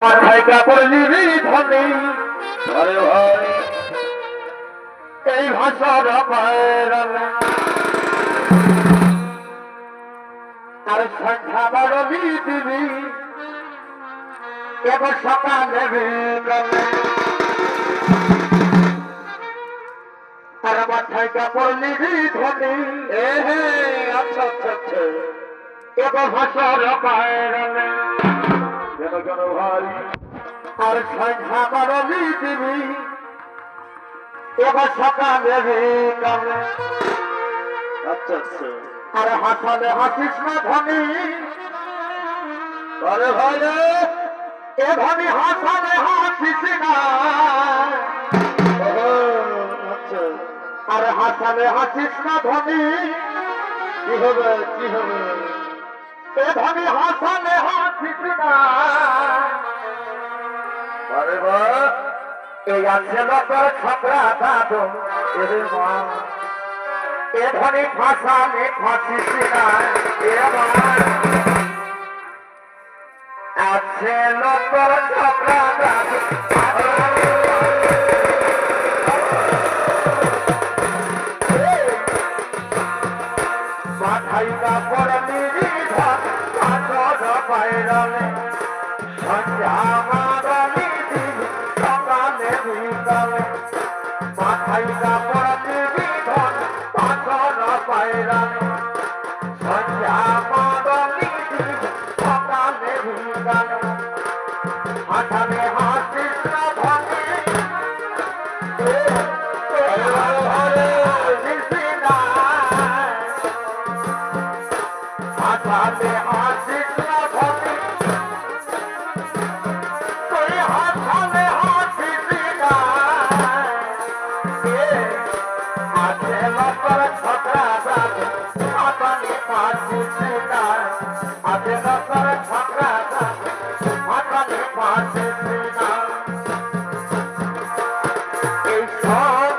মাথায় কাপড় নিবি ধনে ঘরে ভাই এই ভাষার আর সন্ধ্যা বড় দিবি এবার সকালে আর মাথায় কাপড় নিবি ধনে আচ্ছা আচ্ছা আচ্ছা এবার ভাষার যেন যেন ভাই আর সন্ধ্যা বড় দিবি এবার সকালে আচ্ছা আচ্ছা আর হাসালে হাসিস না ধনী আরে ভাই এ ধনী হাসালে হাসিস না আচ্ছা আর হাসালে হাসিস না ধনী কি হবে কি হবে এ ধনী হাসালে হাসিস না আরে বা এই আছে লোকের ছকরা দাদু এরে মা এ ধনী ফাঁসালে ফাঁসিস না এ মা আছে লোকের ছকরা দাদু মাথায় কাপড় নিবি ধর পাঁচর বাইরালে সন্ধ্যা মারলি দিবি সকালে বিকালে মাথায় কাপড় নিবি ধর পাঁচর বাইরালে সন্ধ্যা মারলি দিবি সকালে বিকালে হাসালে হাসিস না ধনী হাসালে হাসিস না ধনী তুই হাসালে হাসিস না আছে লোকের ছকরা দাদু হাসালে হাসিস না আছে লোকের ছকরা দাদু হাসালে হাসিস না এই সব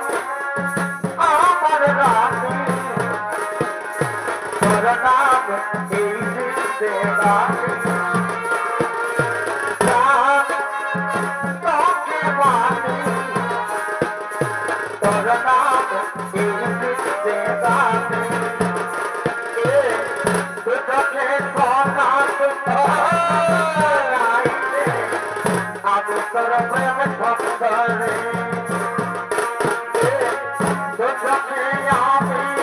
আমার রানী তোর নাম এই দিতে রানী তোকে মানি তোর নাম এই দিতে রানী তোকে সোনা আমি তোর প্রেম সন্দরে তোকে আমি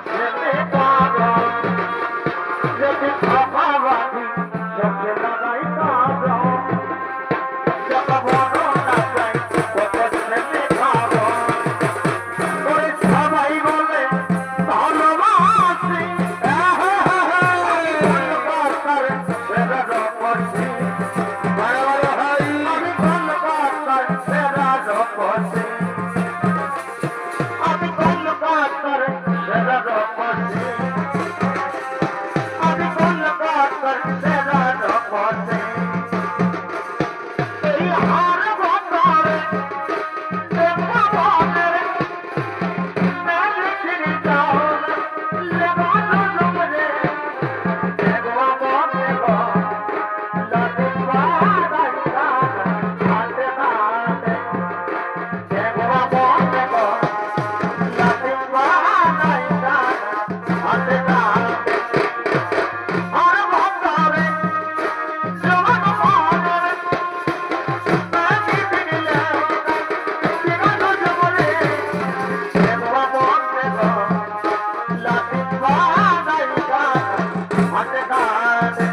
ছেলে পাগল যদি ভাবাবাদি চোখে লাগাই কাজল যত বড় না চাই কত ছেলে পাগল ওই সবাই বলে ভালোবাসি কলকাতার সেরা রপসি আমি কলকাতার সেরা রপসি আমি কলকাতার সেরা রপসি আমি কলকাতার সেরা রপসি এই হার বন্দরে দেখো বন্দরে মেলে ফিরে যাও লেবানো জমরে দেখো বন্দরে লাগে পাড়াই কানা হাতে হাতে দেখো বন্দরে লাগে পাড়াই কানা হাতে হাতে আর বন্দরে জমানো বন্দরে মেলে ফিরে যাও লেবানো জমরে দেখো বন্দরে লাগে পাড়াই কানা হাতে হাতে